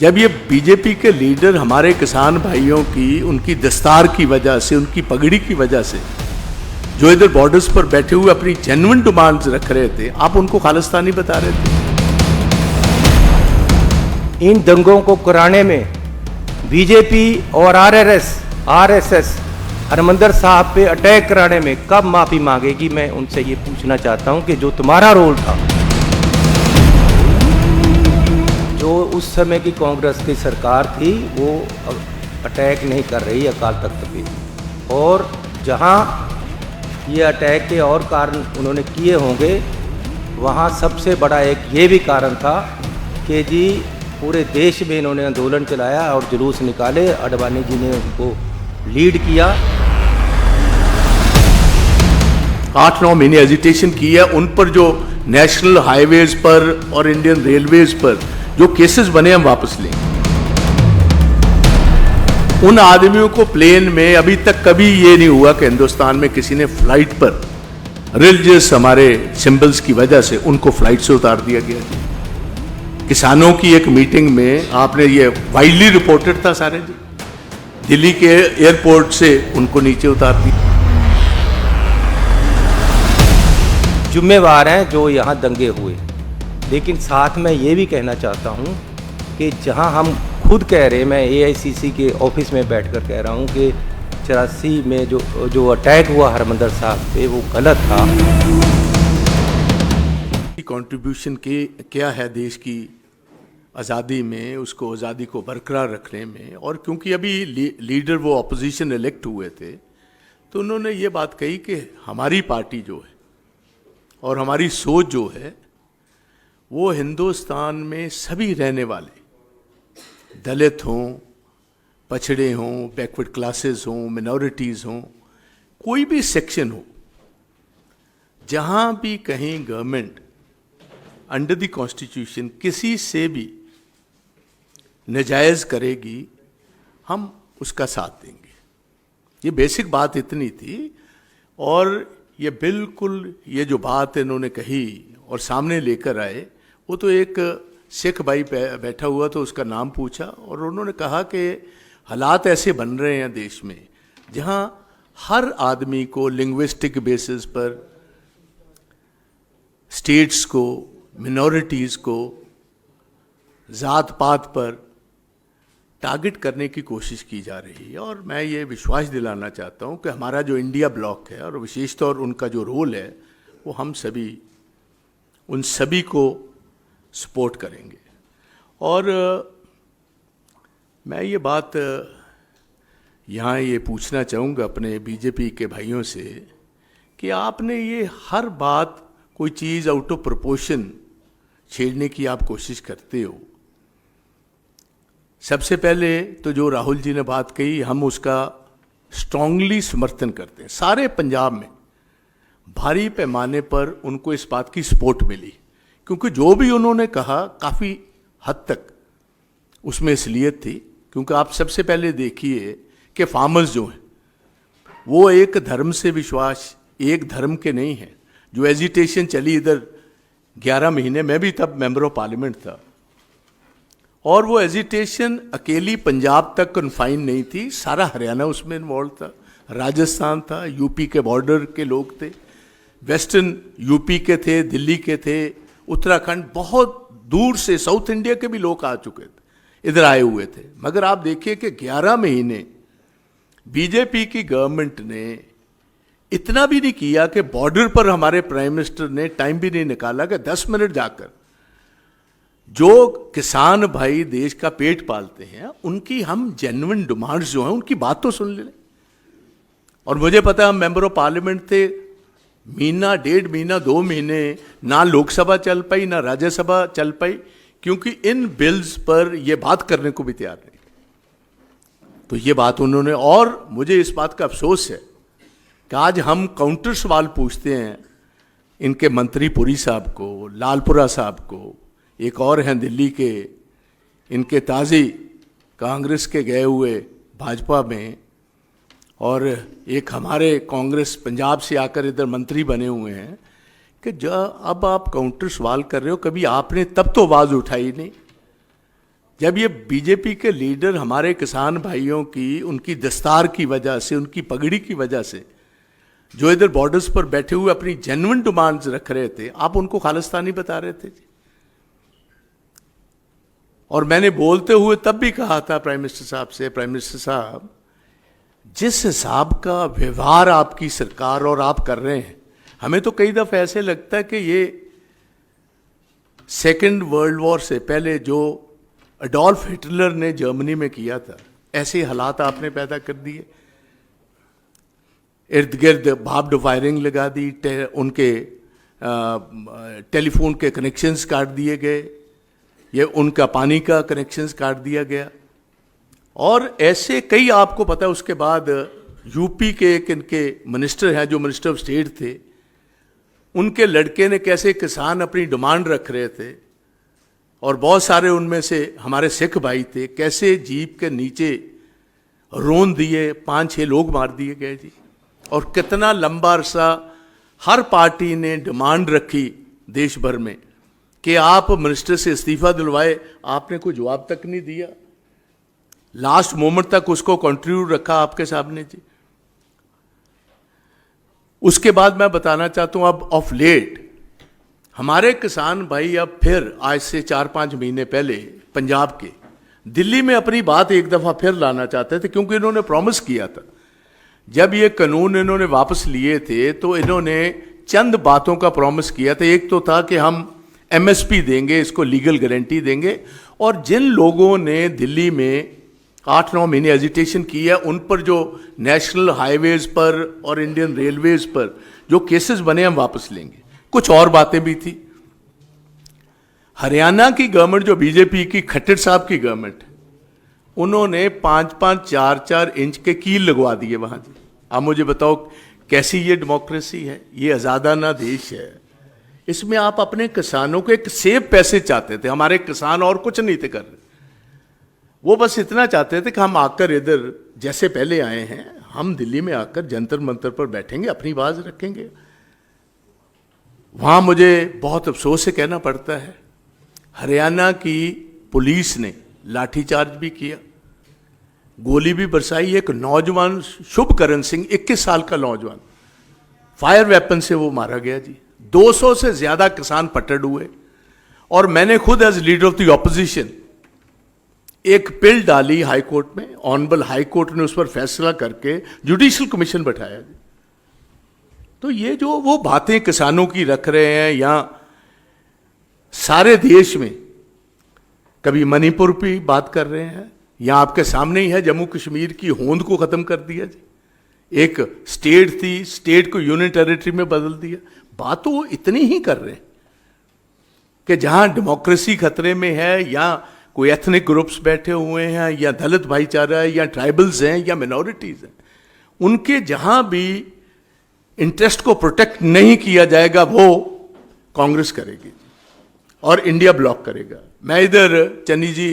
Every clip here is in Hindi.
जब ये बीजेपी के लीडर हमारे किसान भाइयों की, उनकी दस्तार की वजह से, उनकी पगड़ी की वजह से जो इधर बॉर्डर्स पर बैठे हुए अपनी जेन्युइन डिमांड्स रख रहे थे, आप उनको खालिस्तानी बता रहे थे। इन दंगों को कराने में बीजेपी और आरएसएस हरमंदर साहब पे अटैक कराने में कब माफी मांगेगी? मैं उनसे ये पूछना चाहता हूं कि जो तुम्हारा रोल था, जो उस समय की कांग्रेस की सरकार थी, वो अटैक नहीं कर रही अकाल तख्त पे, और जहां ये अटैक के और कारण उन्होंने किए होंगे, वहां सबसे बड़ा एक ये भी कारण था कि जी पूरे देश में इन्होंने आंदोलन चलाया और जुलूस निकाले, अडवाणी जी ने उनको लीड किया। 8-9 महीने एजिटेशन की है। उन पर जो नेशनल हाईवेज पर और इंडियन रेलवेज पर जो केसेस बने, हम वापस लेंगे। उन आदमियों को प्लेन में अभी तक कभी ये नहीं हुआ कि हिंदुस्तान में किसी ने फ्लाइट पर रिलीजियस हमारे सिंबल्स की वजह से उनको फ्लाइट से उतार दिया गया। किसानों की एक मीटिंग में आपने ये वाइडली रिपोर्टेड था सारे जी, दिल्ली के एयरपोर्ट से उनको नीचे उतार दिया। जिम्मेवार हैं जो यहाँ दंगे हुए, लेकिन साथ में ये भी कहना चाहता हूँ कि जहाँ हम खुद कह रहे हैं, मैं एआईसीसी के ऑफिस में बैठकर कह रहा हूँ कि 84 में जो अटैक हुआ हरमंदर साहब पे, वो गलत था। कंट्रीब्यूशन क्या है देश की आज़ादी में, उसको आज़ादी को बरकरार रखने में, और क्योंकि अभी लीडर वो अपोजिशन इलेक्ट हुए थे, तो उन्होंने ये बात कही कि हमारी पार्टी जो है और हमारी सोच जो है, वो हिंदुस्तान में सभी रहने वाले, दलित हों, पछड़े हों, बैकवर्ड क्लासेस हों, मिनॉरिटीज़ हों, कोई भी सेक्शन हो, जहाँ भी कहीं गवर्नमेंट अंडर द कॉन्स्टिट्यूशन किसी से भी नाजायज़ करेगी, हम उसका साथ देंगे। ये बेसिक बात इतनी थी। और ये बिल्कुल ये जो बात इन्होंने कही और सामने लेकर आए, वो तो एक सिख भाई बैठा हुआ तो उसका नाम पूछा, और उन्होंने कहा कि हालात ऐसे बन रहे हैं देश में जहां हर आदमी को लिंग्विस्टिक बेसिस पर, स्टेट्स को, मिनॉरिटीज़ को, ज़ात पात पर टारगेट करने की कोशिश की जा रही है। और मैं ये विश्वास दिलाना चाहता हूँ कि हमारा जो इंडिया ब्लॉक है, और विशेष तौर उनका जो रोल है, वो हम सभी उन सभी को सपोर्ट करेंगे। और मैं ये बात यहाँ ये पूछना चाहूँगा अपने बीजेपी के भाइयों से कि आपने ये हर बात कोई चीज़ आउट ऑफ प्रोपोर्शन छेड़ने की आप कोशिश करते हो। सबसे पहले तो जो राहुल जी ने बात कही, हम उसका स्ट्रांगली समर्थन करते हैं। सारे पंजाब में भारी पैमाने पर उनको इस बात की सपोर्ट मिली, क्योंकि जो भी उन्होंने कहा काफ़ी हद तक उसमें असलियत थी। क्योंकि आप सबसे पहले देखिए कि फार्मर्स जो हैं, वो एक धर्म से विश्वास, एक धर्म के नहीं हैं। जो एजिटेशन चली इधर 11 महीने, मैं भी तब मेंबर ऑफ पार्लियामेंट था, और वो एजिटेशन अकेली पंजाब तक कन्फाइन नहीं थी, सारा हरियाणा उसमें इन्वॉल्व था, राजस्थान था, यूपी के बॉर्डर के लोग थे, वेस्टर्न यूपी के थे, दिल्ली के थे, उत्तराखंड, बहुत दूर से साउथ इंडिया के भी लोग आ चुके थे, इधर आए हुए थे। मगर आप देखिए कि 11 महीने बीजेपी की गवर्नमेंट ने इतना भी नहीं किया कि बॉर्डर पर हमारे प्राइम मिनिस्टर ने टाइम भी नहीं निकाला कि 10 मिनट जाकर जो किसान भाई देश का पेट पालते हैं, उनकी हम जेन्युइन डिमांड्स जो हैं, उनकी बात तो सुन लें। और मुझे पता है, हम मेंबर ऑफ पार्लियामेंट थे, महीना, 1.5 महीना, 2 महीने ना लोकसभा चल पाई ना राज्यसभा चल पाई, क्योंकि इन बिल्स पर यह बात करने को भी तैयार नहीं। तो ये बात उन्होंने, और मुझे इस बात का अफसोस है कि आज हम काउंटर सवाल पूछते हैं इनके मंत्री पुरी साहब को, लालपुरा साहब को, एक और हैं दिल्ली के, इनके ताज़ी कांग्रेस के गए हुए भाजपा में, और एक हमारे कांग्रेस पंजाब से आकर इधर मंत्री बने हुए हैं, कि अब आप काउंटर सवाल कर रहे हो, कभी आपने तब तो आवाज़ उठाई नहीं जब ये बीजेपी के लीडर हमारे किसान भाइयों की उनकी दस्तार की वजह से, उनकी पगड़ी की वजह से जो इधर बॉर्डर्स पर बैठे हुए अपनी जेन्युइन डिमांड्स रख रहे थे, आप उनको खालिस्तानी बता रहे थे जी। और मैंने बोलते हुए तब भी कहा था प्राइम मिनिस्टर साहब से, प्राइम मिनिस्टर साहब जिस हिसाब का व्यवहार आपकी सरकार और आप कर रहे हैं, हमें तो कई दफे ऐसे लगता है कि ये सेकेंड वर्ल्ड वॉर से पहले जो एडोल्फ हिटलर ने जर्मनी में किया था, ऐसे हालात आपने पैदा कर दिए। इर्द गिर्द भाप फायरिंग लगा दी, उनके टेलीफोन के कनेक्शंस काट दिए गए, ये उनका पानी का कनेक्शंस काट दिया गया, और ऐसे कई आपको पता है। उसके बाद यूपी के एक इनके मिनिस्टर हैं जो मिनिस्टर ऑफ स्टेट थे, उनके लड़के ने कैसे किसान अपनी डिमांड रख रहे थे और बहुत सारे उनमें से हमारे सिख भाई थे, कैसे जीप के नीचे रोन दिए, 5-6 लोग मार दिए गए जी। और कितना लंबा अरसा हर पार्टी ने डिमांड रखी देश भर में कि आप मिनिस्टर से इस्तीफा दिलवाए, आपने कोई जवाब तक नहीं दिया। लास्ट मोमेंट तक उसको कंटिन्यू रखा आपके सामने जी। उसके बाद मैं बताना चाहता हूं, अब ऑफ लेट हमारे किसान भाई अब फिर आज से 4-5 महीने पहले पंजाब के दिल्ली में अपनी बात एक दफा फिर लाना चाहते थे, क्योंकि इन्होंने प्रॉमिस किया था। जब ये कानून इन्होंने वापस लिए थे तो इन्होंने चंद बातों का प्रॉमिस किया था। एक तो था कि हम एमएसपी देंगे, इसको लीगल गारंटी देंगे, और जिन लोगों ने दिल्ली में 8-9 महीने एजिटेशन की है, उन पर जो नेशनल हाईवेज पर और इंडियन रेलवेज पर जो केसेस बने हम वापस लेंगे। कुछ और बातें भी थी। हरियाणा की गवर्नमेंट जो बीजेपी की, खट्टर साहब की गवर्नमेंट, उन्होंने 5-5, 4-4 इंच के कील लगवा दिए वहां जी। आप मुझे बताओ कैसी ये डेमोक्रेसी है? ये आजादाना देश है। इसमें आप अपने किसानों को एक सेब पैसे चाहते थे, हमारे किसान और कुछ नहीं थे कर रहे। वो बस इतना चाहते थे कि हम आकर इधर जैसे पहले आए हैं, हम दिल्ली में आकर जंतर मंतर पर बैठेंगे, अपनी बात रखेंगे। वहां मुझे बहुत अफसोस से कहना पड़ता है, हरियाणा की पुलिस ने लाठीचार्ज भी किया, गोली भी बरसाई। एक नौजवान शुभकरण सिंह, 21 साल का नौजवान, फायर वेपन से वो मारा गया जी। 200 से ज्यादा किसान पटड़ हुए। और मैंने खुद as leader of the opposition एक बिल डाली हाई कोर्ट में, ऑनरेबल हाई कोर्ट ने उस पर फैसला करके जुडिशियल कमीशन बैठाया जी। तो ये जो वो बातें किसानों की रख रहे हैं, या सारे देश में कभी मणिपुर की बात कर रहे हैं, या आपके सामने ही है जम्मू कश्मीर की होंद को खत्म कर दिया जी। एक स्टेट थी, स्टेट को यूनियन टेरिटरी में बदल दिया। बात तो वो इतनी ही कर रहे हैं कि जहां डेमोक्रेसी खतरे में है, या कोई एथनिक ग्रुप्स बैठे हुए हैं, या दलित भाईचारा है, या ट्राइबल्स हैं, या मिनॉरिटीज हैं, उनके जहां भी इंटरेस्ट को प्रोटेक्ट नहीं किया जाएगा वो कांग्रेस करेगी और इंडिया ब्लॉक करेगा। मैं इधर, चन्नी जी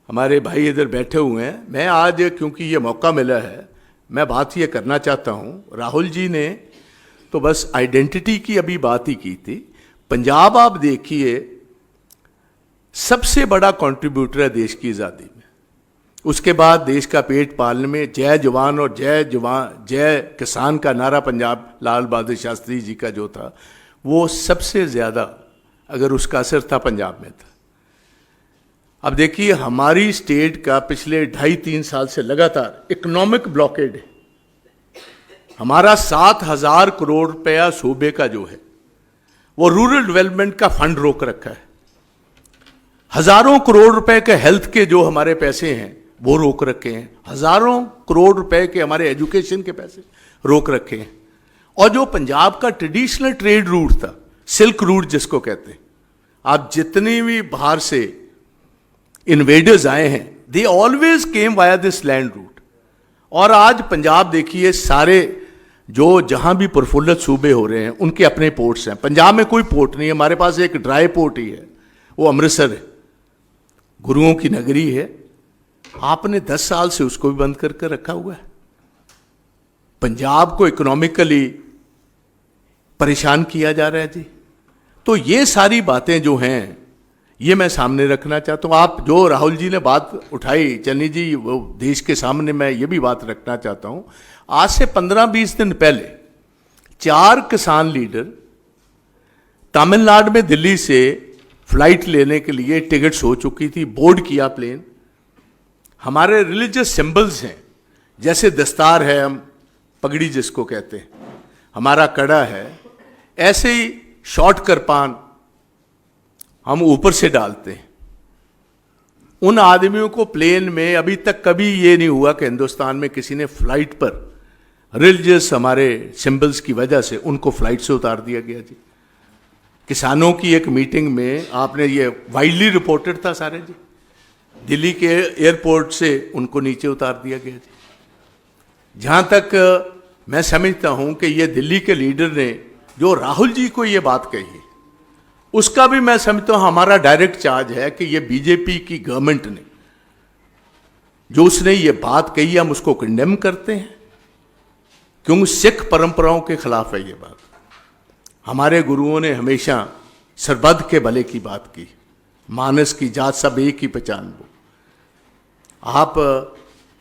हमारे भाई इधर बैठे हुए हैं, मैं आज क्योंकि ये मौका मिला है मैं बात ये करना चाहता हूं। राहुल जी ने तो बस आइडेंटिटी की अभी बात ही की थी। पंजाब आप देखिए सबसे बड़ा कंट्रीब्यूटर है देश की आज़ादी में। उसके बाद देश का पेट पालने में जय जवान और जय किसान का नारा पंजाब लाल बहादुर शास्त्री जी का जो था, वो सबसे ज़्यादा अगर उसका असर था पंजाब में था। अब देखिए हमारी स्टेट का पिछले 2.5-3 साल से लगातार इकोनॉमिक ब्लॉकेड है। हमारा 7,000 करोड़ रुपया सूबे का जो है वो रूरल डेवलपमेंट का फंड रोक रखा है। हजारों करोड़ रुपए के हेल्थ के जो हमारे पैसे हैं वो रोक रखे हैं। हजारों करोड़ रुपए के हमारे एजुकेशन के पैसे रोक रखे हैं। और जो पंजाब का ट्रेडिशनल ट्रेड रूट था, सिल्क रूट जिसको कहते हैं, आप जितनी भी बाहर से इन्वेडर्स आए हैं, they always came via this land route. और आज पंजाब देखिए, सारे जो जहां भी प्रफुल्लित सूबे हो रहे हैं उनके अपने पोर्ट्स हैं। पंजाब में कोई पोर्ट नहीं है, हमारे पास एक ड्राई पोर्ट ही है, वो अमृतसर है, गुरुओं की नगरी है। आपने 10 साल से उसको भी बंद करके रखा हुआ है। पंजाब को इकोनॉमिकली परेशान किया जा रहा है जी। तो ये सारी बातें जो हैं, ये मैं सामने रखना चाहता हूँ। आप जो राहुल जी ने बात उठाई चन्नी जी, वो देश के सामने मैं ये भी बात रखना चाहता हूँ। आज से 15-20 दिन पहले 4 किसान लीडर तमिलनाडु में दिल्ली से फ्लाइट लेने के लिए टिकट्स हो चुकी थी, बोर्ड किया प्लेन। हमारे रिलीजियस सिंबल्स हैं, जैसे दस्तार है, हम पगड़ी जिसको कहते हैं, हमारा कड़ा है, ऐसे ही शॉर्ट कृपान हम ऊपर से डालते हैं। उन आदमियों को प्लेन में अभी तक कभी ये नहीं हुआ कि हिंदुस्तान में किसी ने फ्लाइट पर रिलीजियस हमारे सिंबल्स की वजह से उनको फ्लाइट से उतार दिया गया जी। किसानों की एक मीटिंग में आपने ये वाइडली रिपोर्टेड था सारे जी, दिल्ली के एयरपोर्ट से उनको नीचे उतार दिया गया जी। जहां तक मैं समझता हूं कि ये दिल्ली के लीडर ने जो राहुल जी को ये बात कही, उसका भी मैं समझता हूं हमारा डायरेक्ट चार्ज है कि ये बीजेपी की गवर्नमेंट ने जो उसने ये बात कही, हम उसको कंडेम करते हैं, क्योंकि सिख परंपराओं के खिलाफ है ये बात। हमारे गुरुओं ने हमेशा सरबद के भले की बात की, मानस की जात सब एक ही पहचान वो। आप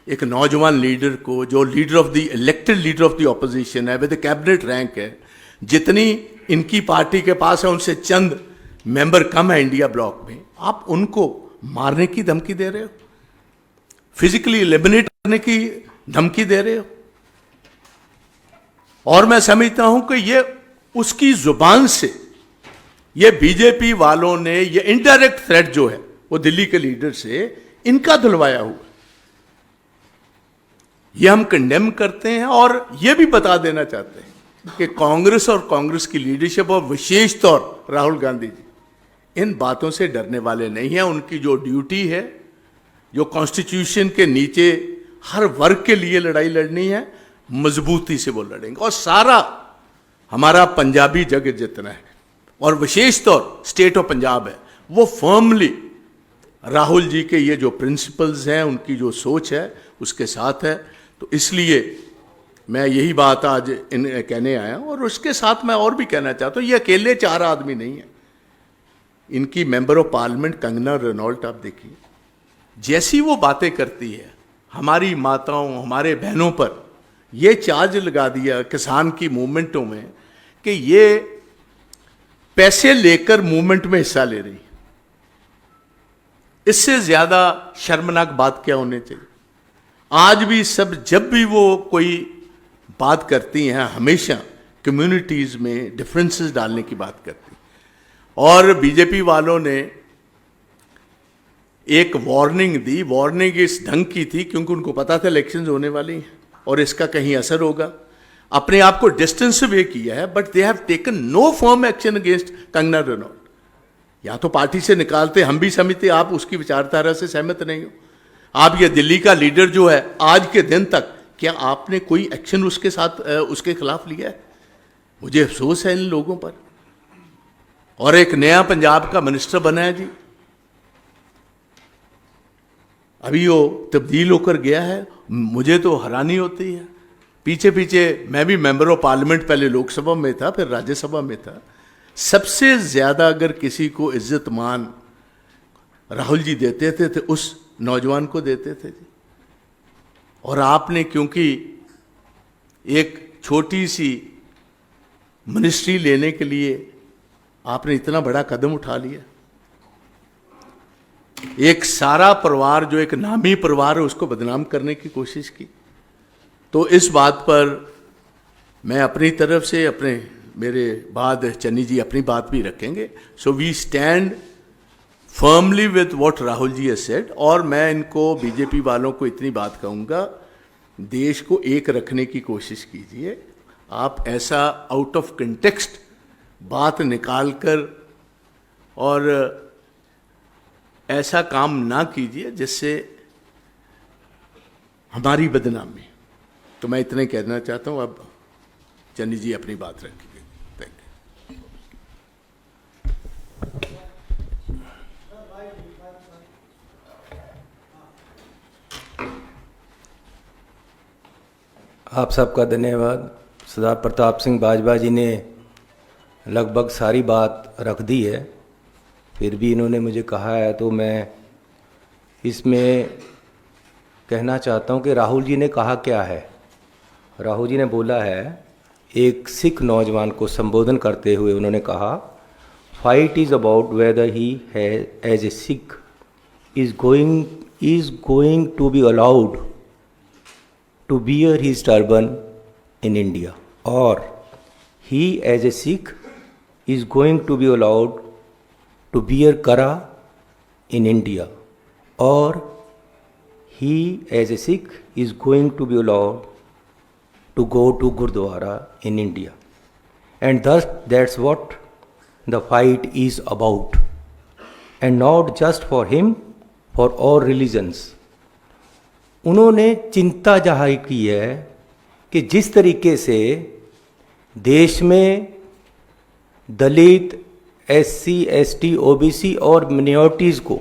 एक नौजवान लीडर को, जो leader of the elected leader of the opposition है, विद कैबिनेट रैंक है, जितनी इनकी पार्टी के पास है उनसे चंद मेंबर कम है इंडिया ब्लॉक में, आप उनको मारने की धमकी दे रहे हो, फिजिकली एलिमिनेट करने की धमकी दे रहे हो। और मैं समझता हूं कि ये उसकी जुबान से ये बीजेपी वालों ने ये इनडायरेक्ट थ्रेट जो है वो दिल्ली के लीडर से इनका धुलवाया हुआ, ये हम कंडेम करते हैं। और ये भी बता देना चाहते हैं कि कांग्रेस और कांग्रेस की लीडरशिप और विशेष तौर राहुल गांधी जी इन बातों से डरने वाले नहीं हैं। उनकी जो ड्यूटी है, जो कॉन्स्टिट्यूशन के नीचे हर वर्ग के लिए लड़ाई लड़नी है, मजबूती से वो लड़ेंगे। और सारा हमारा पंजाबी जग जितना है और विशेष तौर स्टेट ऑफ पंजाब है, वो फर्मली राहुल जी के ये जो प्रिंसिपल्स हैं, उनकी जो सोच है उसके साथ है। तो इसलिए मैं यही बात आज इन कहने आया। और उसके साथ मैं और भी कहना चाहता हूँ, ये अकेले 4 आदमी नहीं है। इनकी member of parliament Kangana Ranaut आप देखिए, जैसी वो बातें करती है, हमारी माताओं हमारे बहनों पर ये चार्ज लगा दिया किसान की मूवमेंटों में कि ये पैसे लेकर मूवमेंट में हिस्सा ले रही है। इससे ज्यादा शर्मनाक बात क्या होनी चाहिए। आज भी सब, जब भी वो कोई बात करती हैं, हमेशा कम्युनिटीज में डिफरेंसेस डालने की बात करती हैं। और बीजेपी वालों ने एक वार्निंग दी, वार्निंग इस ढंग की थी क्योंकि उनको पता था इलेक्शंस होने वाली हैं और इसका कहीं असर होगा। अपने आप को डिस्टेंस वे किया है, but they have taken no firm action against Kangana Ranaut. या तो पार्टी से निकालते, हम भी समझते आप उसकी विचारधारा से सहमत नहीं हो। आप ये दिल्ली का लीडर जो है, आज के दिन तक क्या आपने कोई एक्शन उसके साथ उसके खिलाफ लिया है? मुझे अफसोस है इन लोगों पर। और एक नया पंजाब का मिनिस्टर बना है जी, अभी वो तब्दील होकर गया है। मुझे तो हैरानी होती है। पीछे पीछे मैं भी मेंबर ऑफ पार्लियामेंट, पहले लोकसभा में था फिर राज्यसभा में था। सबसे ज्यादा अगर किसी को इज्जत मान राहुल जी देते थे तो उस नौजवान को देते थे जी। और आपने क्योंकि एक छोटी सी मिनिस्ट्री लेने के लिए आपने इतना बड़ा कदम उठा लिया, एक सारा परिवार जो एक नामी परिवार है उसको बदनाम करने की कोशिश की। तो इस बात पर मैं अपनी तरफ से, अपने मेरे बाद चन्नी जी अपनी बात भी रखेंगे। So we stand firmly with what Rahul ji has said. और मैं इनको, बीजेपी वालों को इतनी बात कहूँगा, देश को एक रखने की कोशिश कीजिए। आप ऐसा आउट ऑफ कंटेक्स्ट बात निकाल कर और ऐसा काम ना कीजिए जिससे हमारी बदनामी। तो मैं इतना ही कहना चाहता हूँ। अब चन्नी जी अपनी बात रखेंगे। Thank you. आप सबका धन्यवाद। सरदार प्रताप सिंह बाजवा जी ने लगभग सारी बात रख दी है। फिर भी इन्होंने मुझे कहा है, तो मैं इसमें कहना चाहता हूँ कि राहुल जी ने कहा क्या है। राहुल जी ने बोला है, एक सिख नौजवान को संबोधन करते हुए उन्होंने कहा, fight is about whether he है as a Sikh is going to be allowed to wear his turban in India, or he as a Sikh is going to be allowed to wear kara in India, or he as a Sikh is going to be allowed to go to Gurdwara in India. And thus that's what the fight is about, and not just for him, for all religions. उन्होंने चिंता जाहिर की है कि जिस तरीके से देश में दलित, एससी, एसटी, ओबीसी और मिनॉरिटीज़ को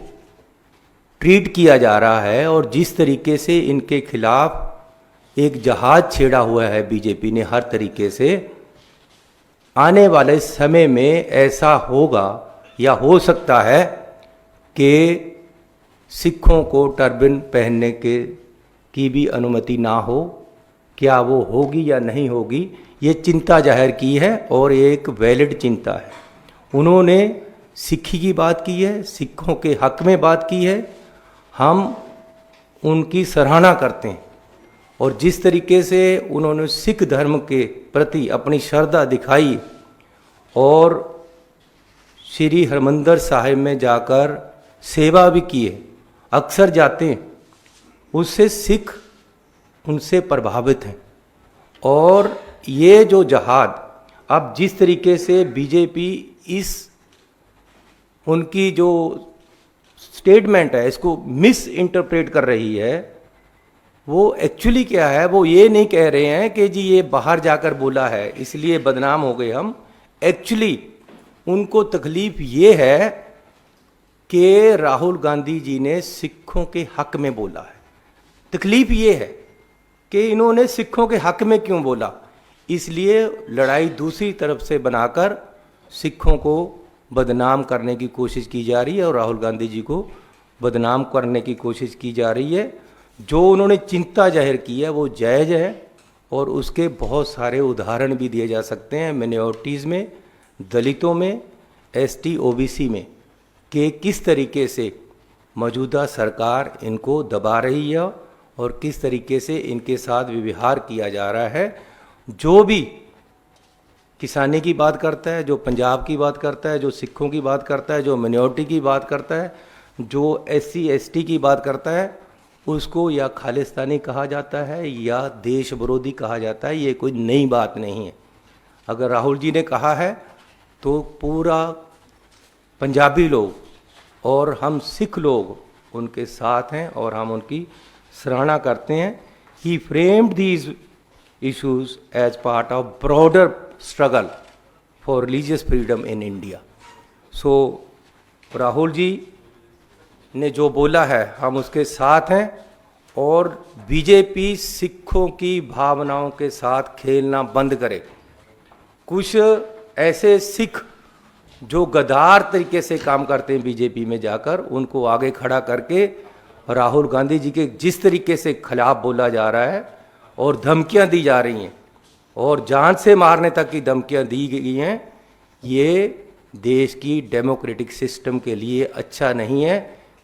ट्रीट किया जा रहा है, और जिस तरीके से इनके खिलाफ एक जहाज छेड़ा हुआ है बीजेपी ने हर तरीके से, आने वाले समय में ऐसा होगा या हो सकता है कि सिखों को टर्बन पहनने की भी अनुमति ना हो। क्या वो होगी या नहीं होगी, ये चिंता जाहिर की है, और एक वैलिड चिंता है। उन्होंने सिक्खी की बात की है, सिखों के हक में बात की है, हम उनकी सराहना करते हैं। और जिस तरीके से उन्होंने सिख धर्म के प्रति अपनी श्रद्धा दिखाई और श्री हरमंदिर साहिब में जाकर सेवा भी की है, अक्सर जाते हैं, उससे सिख उनसे प्रभावित हैं। और ये जो जहाद अब जिस तरीके से बीजेपी इस उनकी जो स्टेटमेंट है इसको मिस इंटरप्रेट कर रही है, वो एक्चुअली क्या है, वो ये नहीं कह रहे हैं कि जी ये बाहर जाकर बोला है इसलिए बदनाम हो गए हम। एक्चुअली उनको तकलीफ ये है कि राहुल गांधी जी ने सिखों के हक में बोला है। तकलीफ ये है कि इन्होंने सिखों के हक में क्यों बोला, इसलिए लड़ाई दूसरी तरफ से बनाकर सिखों को बदनाम करने की कोशिश की जा रही है और राहुल गांधी जी को बदनाम करने की कोशिश की जा रही है। जो उन्होंने चिंता जाहिर की है वो जायज़ है, और उसके बहुत सारे उदाहरण भी दिए जा सकते हैं मिनॉरिटीज़ में, दलितों में, एसटी, ओबीसी में, कि किस तरीके से मौजूदा सरकार इनको दबा रही है और किस तरीके से इनके साथ व्यवहार किया जा रहा है। जो भी किसानी की बात करता है, जो पंजाब की बात करता है, जो सिखों की बात करता है, जो मिनॉरिटी की बात करता है, जो एससी एसटी की बात करता है, उसको या खालिस्तानी कहा जाता है या देश विरोधी कहा जाता है। ये कोई नई बात नहीं है। अगर राहुल जी ने कहा है तो पूरा पंजाबी लोग और हम सिख लोग उनके साथ हैं और हम उनकी सराहना करते हैं। He framed these issues as part of broader struggle for religious freedom in India. So Rahul ji ने जो बोला है हम उसके साथ हैं, और बीजेपी सिखों की भावनाओं के साथ खेलना बंद करे। कुछ ऐसे सिख जो गद्दार तरीके से काम करते हैं बीजेपी में जाकर, उनको आगे खड़ा करके राहुल गांधी जी के जिस तरीके से खिलाफ बोला जा रहा है और धमकियां दी जा रही हैं और जान से मारने तक की धमकियां दी गई हैं, ये देश की डेमोक्रेटिक सिस्टम के लिए अच्छा नहीं है।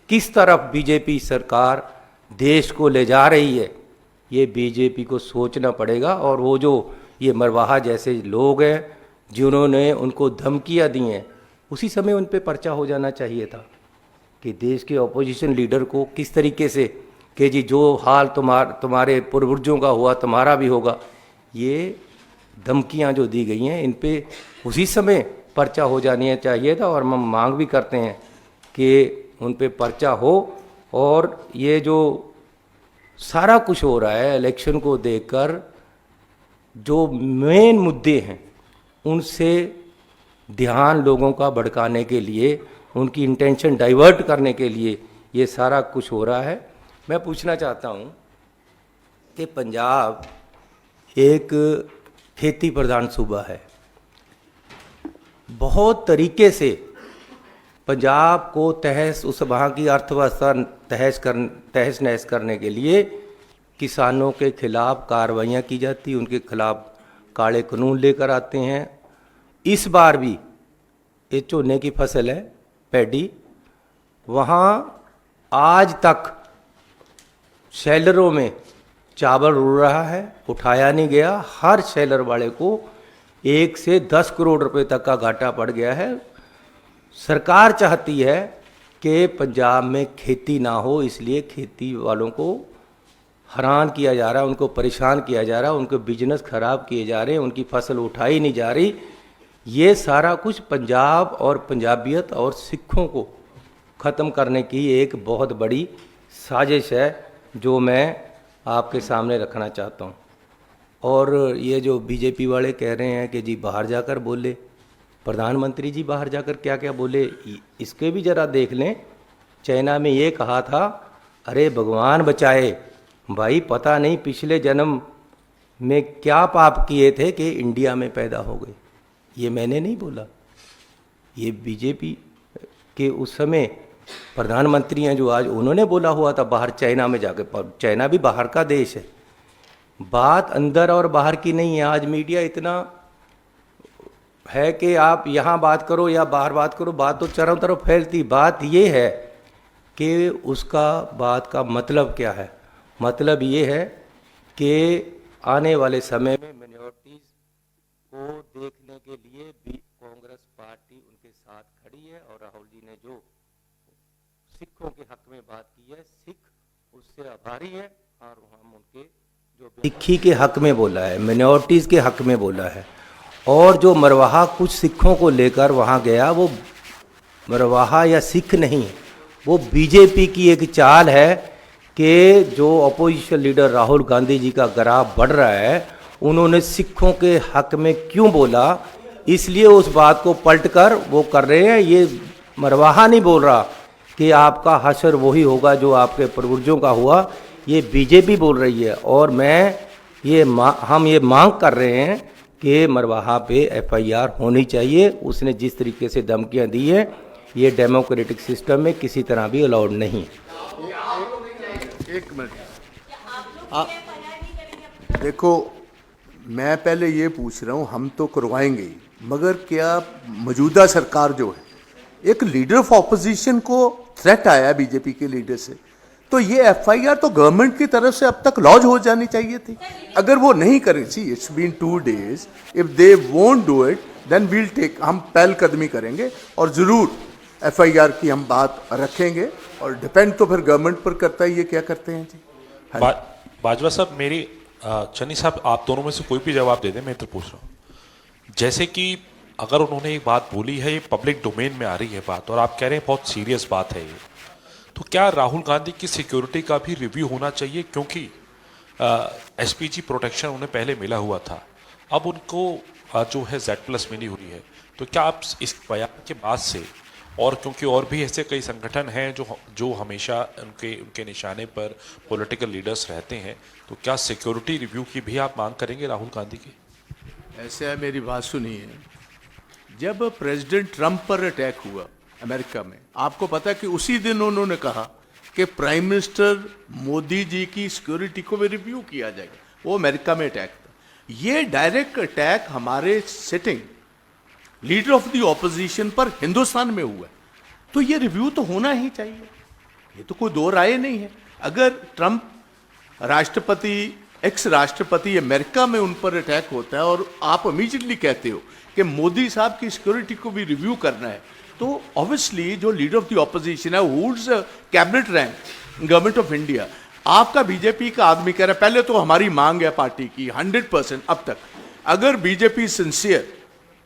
किस तरफ बीजेपी सरकार देश को ले जा रही है ये बीजेपी को सोचना पड़ेगा। और वो जो ये मरवाहा जैसे लोग हैं जिन्होंने उनको धमकियां दी हैं, उसी समय उन पे पर्चा हो जाना चाहिए था कि देश के अपोजिशन लीडर को किस तरीके से कि जी जो हाल तुम्हारे पूर्वजों का हुआ तुम्हारा भी होगा। ये धमकियां जो दी गई हैं इन पे उसी समय पर्चा हो जानी चाहिए था, और हम मांग भी करते हैं कि उन पे पर्चा हो। और ये जो सारा कुछ हो रहा है इलेक्शन को देखकर, जो मेन मुद्दे हैं उनसे ध्यान लोगों का भड़काने के लिए, उनकी इंटेंशन डाइवर्ट करने के लिए ये सारा कुछ हो रहा है। मैं पूछना चाहता हूँ कि पंजाब एक खेती प्रधान सूबा है, बहुत तरीके से पंजाब को उस वहाँ की अर्थव्यवस्था तहस नहस करने के लिए किसानों के खिलाफ कार्रवाइयाँ की जाती, उनके खिलाफ काले कानून लेकर आते हैं। इस बार भी ये झोने की फसल है, पैडी, वहाँ आज तक शैलरों में चावल रुल रहा है, उठाया नहीं गया। हर शैलर वाले को 1 से 10 करोड़ रुपए तक का घाटा पड़ गया है। सरकार चाहती है कि पंजाब में खेती ना हो, इसलिए खेती वालों को हैरान किया जा रहा है, उनको परेशान किया जा रहा है, उनके बिजनेस खराब किए जा रहे हैं, उनकी फसल उठाई नहीं जा रही। ये सारा कुछ पंजाब और पंजाबियत और सिखों को ख़त्म करने की एक बहुत बड़ी साजिश है, जो मैं आपके सामने रखना चाहता हूँ। और ये जो बीजेपी वाले कह रहे हैं कि जी बाहर जाकर बोले, प्रधानमंत्री जी बाहर जाकर क्या क्या बोले, इसके भी ज़रा देख लें। चाइना में ये कहा था, अरे भगवान बचाए भाई, पता नहीं पिछले जन्म में क्या पाप किए थे कि इंडिया में पैदा हो गए। ये मैंने नहीं बोला, ये बीजेपी के उस समय प्रधानमंत्री हैं जो आज उन्होंने बोला हुआ था बाहर चाइना में जाकर। चाइना भी बाहर का देश है, बात अंदर और बाहर की नहीं है। आज मीडिया इतना है कि आप यहाँ बात करो या बाहर बात करो, बात तो चारों तरफ फैलती। बात ये है कि उसका बात का मतलब क्या है। मतलब ये है कि आने वाले समय में मिनॉरिटीज़ को देखने के लिए भी कांग्रेस पार्टी उनके साथ खड़ी है। और राहुल जी ने जो सिखों के हक में बात की है, सिख उससे आभारी है। और हम उनके जो सिक्खी के हक में बोला है, मिनॉरिटीज़ के हक में बोला है। और जो मरवाहा कुछ सिखों को लेकर वहाँ गया, वो मरवाहा या सिख नहीं है, वो बीजेपी की एक चाल है कि जो अपोजिशन लीडर राहुल गांधी जी का ग्राफ बढ़ रहा है, उन्होंने सिखों के हक में क्यों बोला, इसलिए उस बात को पलटकर वो कर रहे हैं। ये मरवाहा नहीं बोल रहा कि आपका हशर वही होगा जो आपके पूर्वजों का हुआ, ये बीजेपी बोल रही है। और हम ये मांग कर रहे हैं कि मरवाहा पे एफआईआर होनी चाहिए। उसने जिस तरीके से धमकियां दी है, ये डेमोक्रेटिक सिस्टम में किसी तरह भी अलाउड नहीं। एक मिनट, देखो, मैं पहले ये पूछ रहा हूँ, हम तो करवाएंगे ही, मगर क्या मौजूदा सरकार जो है, एक लीडर ऑफ ऑपोजिशन को थ्रेट आया बीजेपी के लीडर से, तो ये एफआईआर तो गवर्नमेंट की तरफ से अब तक लॉन्च हो जानी चाहिए थी। अगर वो नहीं करें, see it's been 2 days, if they won't do it then we'll take, हम पहलकदमी करेंगे और ज़रूर एफआईआर की हम बात रखेंगे। और डिपेंड तो फिर गवर्नमेंट पर करता है, ये क्या करते हैं जी। बाजवा साहब, मेरी चन्नी साहब, आप दोनों में से कोई भी जवाब दे दें, मैं तो पूछ रहा हूँ। जैसे कि अगर उन्होंने एक बात बोली है, ये पब्लिक डोमेन में आ रही है बात, और आप कह रहे हैं बहुत सीरियस बात है ये, तो क्या राहुल गांधी की सिक्योरिटी का भी रिव्यू होना चाहिए? क्योंकि एसपीजी प्रोटेक्शन उन्हें पहले मिला हुआ था, अब उनको जो है Z+ मिली हुई है, तो क्या आप इस बयान के बाद से, और क्योंकि और भी ऐसे कई संगठन हैं जो हमेशा उनके निशाने पर पॉलिटिकल लीडर्स रहते हैं, तो क्या सिक्योरिटी रिव्यू की भी आप मांग करेंगे राहुल गांधी की? ऐसे है, मेरी बात सुनिए। जब प्रेसिडेंट ट्रंप पर अटैक हुआ अमेरिका में, आपको पता है कि उसी दिन उन्होंने कहा कि प्राइम मिनिस्टर मोदी जी की सिक्योरिटी को भी रिव्यू किया जाएगा। वो अमेरिका में अटैक था। ये डायरेक्ट अटैक हमारे sitting leader of the opposition पर हिंदुस्तान में हुआ, तो ये रिव्यू तो होना ही चाहिए, ये तो कोई दो राय नहीं है। अगर ट्रंप राष्ट्रपति, एक्स राष्ट्रपति अमेरिका में उन पर अटैक होता है और आप इमीडिएटली कहते हो कि मोदी साहब की सिक्योरिटी को भी रिव्यू करना है, तो ऑब्वियसली जो लीडर ऑफ द ऑपोजिशन है, holds cabinet rank government of India, आपका बीजेपी का आदमी कह रहा है, पहले तो हमारी मांग है पार्टी की 100% अब तक, अगर BJP sincere,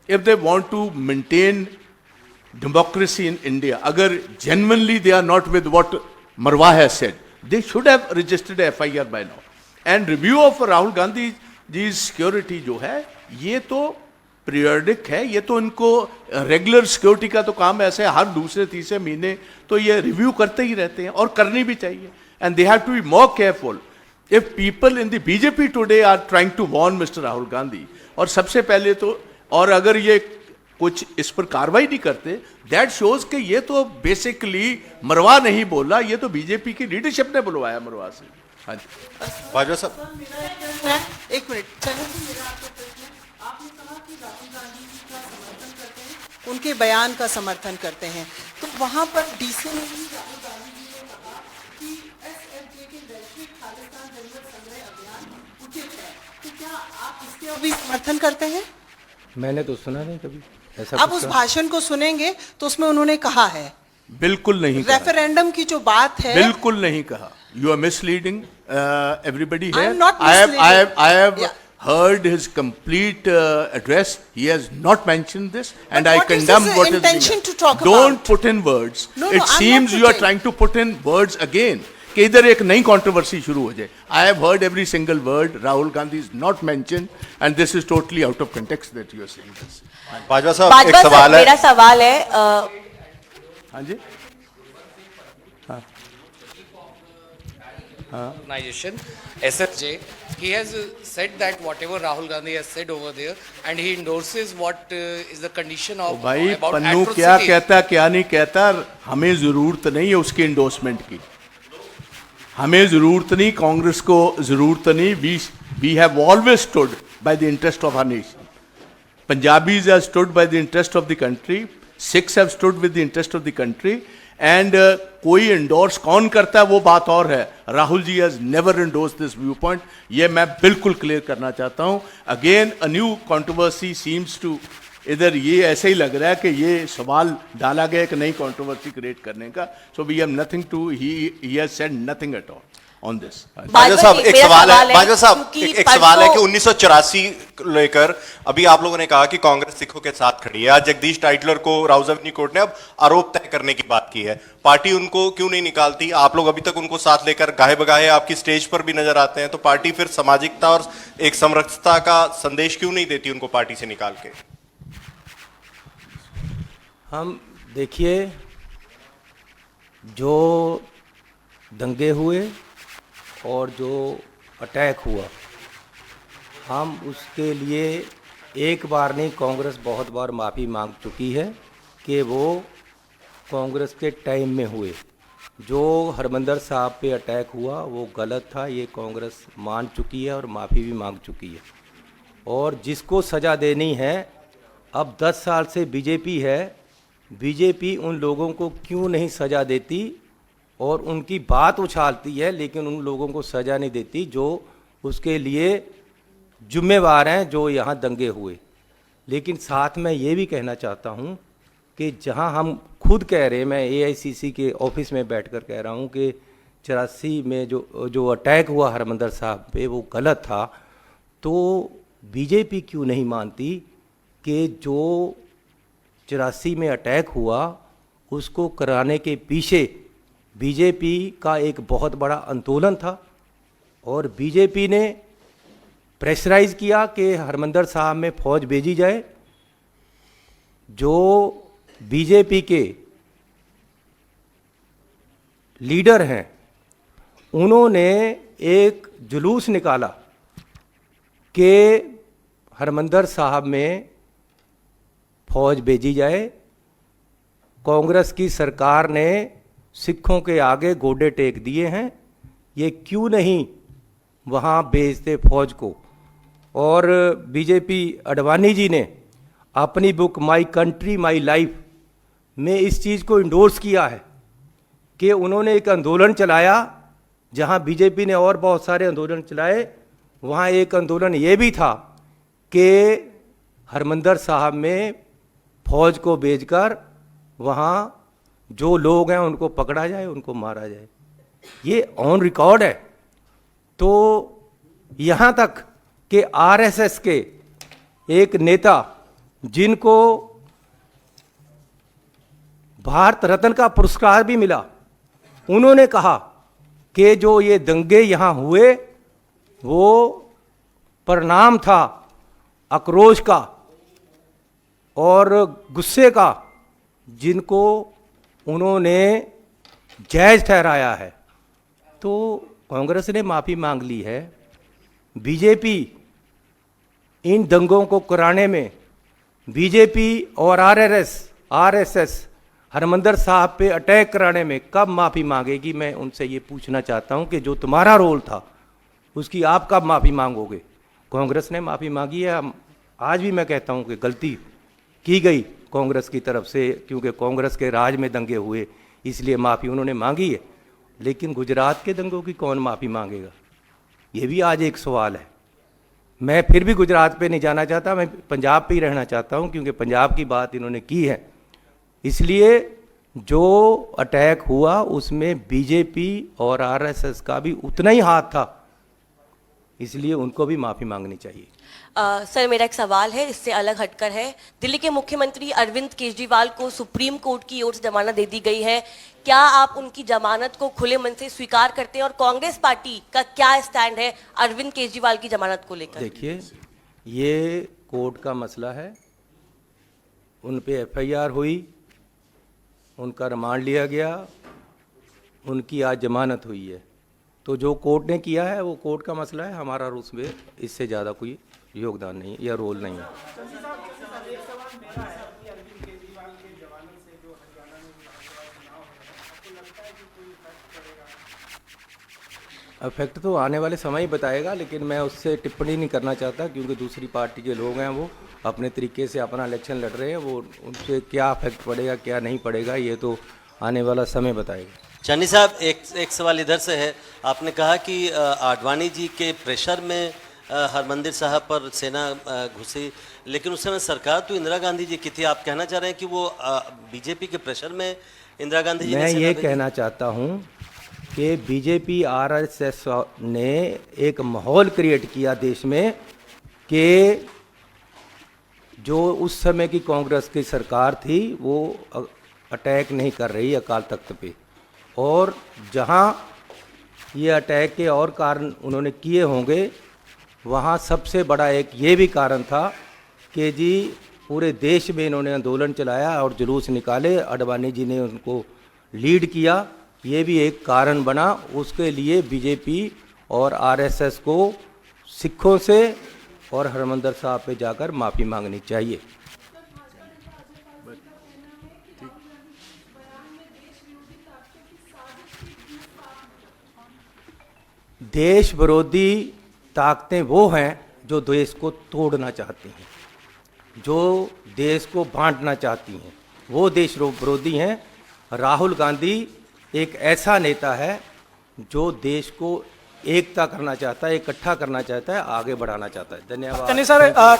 if they want to maintain democracy in India, agar genuinely they are not with what Marwa has said, they should have registered a FIR by now. And review of Rahul Gandhi ji's security जो है, ये तो पीरियडिक है, ये तो इनको रेगुलर सिक्योरिटी का तो काम ऐसे हर दूसरे तीसरे महीने तो ये रिव्यू करते ही रहते हैं, और करनी भी चाहिए। And they have to be more careful if people in the BJP today are trying to warn mister Rahul Gandhi. और सबसे पहले तो, और अगर ये कुछ इस पर कार्रवाई नहीं करते, दैट शोज कि ये तो बेसिकली मरवा नहीं बोला, ये तो बीजेपी की लीडरशिप ने बुलवाया मरवा से। हाँ जी बाजवा साहब, एक मिनट चलो, मेरा आपका प्रश्न है। आपने कहा कि राहुल गांधी जी का समर्थन करते हैं, उनके बयान का समर्थन करते हैं, तो वहां पर डीसी ने भी राहुल गांधी जी ने कहा कि एसएफजे के वैश्विक खालिस्तान जंगल संग्रह अभियान उचित है, तो क्या आप इसके भी समर्थन करते हैं? मैंने तो सुना नहीं कभी ऐसा आप कुछ उस कहा। भाषण को सुनेंगे तो उसमें उन्होंने कहा है, बिल्कुल नहीं कहा, रेफरेंडम की जो बात है, बिल्कुल नहीं कहा। You are misleading everybody I है। am not I misleading. have Yeah. heard his complete address. He has not mentioned this, and I what is condemn his what is being intention done. to talk Don't about? put in words. No, It I'm not seems you are putting. trying to put in words again. कि इधर एक नई कंट्रोवर्सी शुरू हो जाए। I have heard every single word. Rahul Gandhi is not mentioned, and this is totally out of context that you are saying this. Bajwa साहब एक बाजवा सवाल साहब, है। मेरा सवाल है हाँ जी। Organization, SFJ, he has said that whatever Rahul Gandhi has said over there, and he endorses what is the condition of भाई about पन्नू क्या atrocity. कहता क्या नहीं कहता, हमें जरूरत नहीं है उसकी इंडोर्समेंट की, हमें जरूरत नहीं, कांग्रेस को जरूरत नहीं। We have always stood by the interest of our nation. Punjabis have stood by the interest of the country, Sikhs have stood with the interest of the country, and कोई इंडोर्स कौन करता है वो बात और है। Rahul ji has never endorse this viewpoint, ये मैं बिल्कुल क्लियर करना चाहता हूं। Again a new controversy seems to, इधर ये ऐसे ही लग रहा है कि ये सवाल डाला गया एक नई कंट्रोवर्सी क्रिएट करने का। So we have nothing to, he has said nothing at all on this. Bajwa साहब एक मेरा सवाल है, सवाल है, बाजवा साहब क्योंकि एक सवाल है कि परसों- 1984 लेकर अभी आप लोगों ने कहा कि कांग्रेस सिखों के साथ खड़ी है। आज जगदीश टाइटलर को राउज़ावनी कोर्ट ने अब आरोप तय करने की बात की है, पार्टी उनको क्यों नहीं निकालती? आप लोग अभी तक उनको साथ लेकर गाहे बगाहे आपकी स्टेज पर भी नजर आते हैं, तो पार्टी फिर सामाजिकता और एक समरसता का संदेश क्यों नहीं देती उनको पार्टी से निकाल के? हम देखिए, जो दंगे हुए और जो अटैक हुआ, हम उसके लिए एक बार नहीं, कांग्रेस बहुत बार माफ़ी मांग चुकी है कि वो कांग्रेस के टाइम में हुए। जो हरमंदर साहब पे अटैक हुआ वो गलत था, ये कांग्रेस मान चुकी है और माफ़ी भी मांग चुकी है। और जिसको सज़ा देनी है, अब 10 साल से बीजेपी है, बीजेपी उन लोगों को क्यों नहीं सज़ा देती और उनकी बात उछालती है, लेकिन उन लोगों को सज़ा नहीं देती जो उसके लिए जिम्मेवार हैं, जो यहाँ दंगे हुए। लेकिन साथ में ये भी कहना चाहता हूँ कि जहाँ हम खुद कह रहे हैं, मैं एआईसीसी के ऑफिस में बैठकर कह रहा हूँ कि 84 में जो अटैक हुआ हरमंदर साहब पे वो गलत था, तो बीजेपी क्यों नहीं मानती कि जो 84 में अटैक हुआ उसको कराने के पीछे बीजेपी का एक बहुत बड़ा आंदोलन था और बीजेपी ने प्रेशराइज किया कि हरमंदर साहब में फौज भेजी जाए। जो बीजेपी के लीडर हैं उन्होंने एक जुलूस निकाला कि हरमंदर साहब में फौज भेजी जाए। कांग्रेस की सरकार ने सिखों के आगे गोडे टेक दिए हैं, ये क्यों नहीं वहाँ भेजते फौज को। और बीजेपी अडवाणी जी ने अपनी book my country my life में इस चीज़ को इंडोर्स किया है कि उन्होंने एक आंदोलन चलाया, जहाँ बीजेपी ने और बहुत सारे आंदोलन चलाए, वहाँ एक आंदोलन ये भी था कि हरमंदर साहब में फौज को भेजकर वहाँ जो लोग हैं उनको पकड़ा जाए, उनको मारा जाए। ये ऑन रिकॉर्ड है। तो यहाँ तक कि आरएसएस के एक नेता जिनको भारत रत्न का पुरस्कार भी मिला, उन्होंने कहा कि जो ये दंगे यहाँ हुए वो परिणाम था आक्रोश का और गुस्से का, जिनको उन्होंने जायज़ ठहराया है। तो कांग्रेस ने माफ़ी मांग ली है। बीजेपी इन दंगों को कराने में बीजेपी और आरएसएस हरमंदर साहब पे अटैक कराने में कब माफ़ी मांगेगी? मैं उनसे ये पूछना चाहता हूँ कि जो तुम्हारा रोल था उसकी आप कब माफ़ी मांगोगे? कांग्रेस ने माफ़ी मांगी है। आज भी मैं कहता हूँ कि गलती की गई कांग्रेस की तरफ से, क्योंकि कांग्रेस के राज में दंगे हुए, इसलिए माफ़ी उन्होंने मांगी है। लेकिन गुजरात के दंगों की कौन माफ़ी मांगेगा? ये भी आज एक सवाल है। मैं फिर भी गुजरात पे नहीं जाना चाहता, मैं पंजाब पे ही रहना चाहता हूँ, क्योंकि पंजाब की बात इन्होंने की है। इसलिए जो अटैक हुआ उसमें बीजेपी और आरएसएस का भी उतना ही हाथ था, इसलिए उनको भी माफ़ी मांगनी चाहिए। सर, मेरा एक सवाल है, इससे अलग हटकर है। दिल्ली के मुख्यमंत्री अरविंद केजरीवाल को सुप्रीम कोर्ट की ओर से जमानत दे दी गई है। क्या आप उनकी जमानत को खुले मन से स्वीकार करते हैं और कांग्रेस पार्टी का क्या स्टैंड है अरविंद केजरीवाल की जमानत को लेकर? देखिए, ये कोर्ट का मसला है। उन पे एफआईआर हुई, उनका रिमांड लिया गया, उनकी आज जमानत हुई है। तो जो कोर्ट ने किया है वो कोर्ट का मसला है, हमारा उसमें इससे ज़्यादा कोई योगदान नहीं या रोल नहीं है। इफेक्ट तो आने वाले समय ही बताएगा, लेकिन मैं उससे टिप्पणी नहीं करना चाहता, क्योंकि दूसरी पार्टी के लोग हैं, वो अपने तरीके से अपना इलेक्शन लड़ रहे हैं। वो उनसे क्या इफेक्ट पड़ेगा क्या नहीं पड़ेगा ये तो आने वाला समय बताएगा। चांदी साहब, एक सवाल इधर से है। आपने कहा कि आडवाणी जी के प्रेशर में हरमंदिर साहब पर सेना घुसी, लेकिन उस समय सरकार तो इंदिरा गांधी जी की थी। आप कहना चाह रहे हैं कि वो बीजेपी के प्रेशर में इंदिरा गांधी जी मैं ये कहना चाहता हूँ कि बीजेपी आरएसएस ने एक माहौल क्रिएट किया देश में कि जो उस समय की कांग्रेस की सरकार थी वो अटैक नहीं कर रही अकाल तख्त पे, और जहाँ ये अटैक के और कारण उन्होंने किए होंगे वहाँ सबसे बड़ा एक ये भी कारण था कि जी पूरे देश में इन्होंने आंदोलन चलाया और जुलूस निकाले, आडवाणी जी ने उनको लीड किया, ये भी एक कारण बना। उसके लिए बीजेपी और आरएसएस को सिखों से और हरमंदर साहब पे जाकर माफ़ी मांगनी चाहिए। देश विरोधी ताकतें वो हैं जो देश को तोड़ना चाहती हैं, जो देश को बांटना चाहती हैं, वो देश विरोधी हैं। राहुल गांधी एक ऐसा नेता है जो देश को एकता करना चाहता है, इकट्ठा करना चाहता है, आगे बढ़ाना चाहता है। धन्यवाद।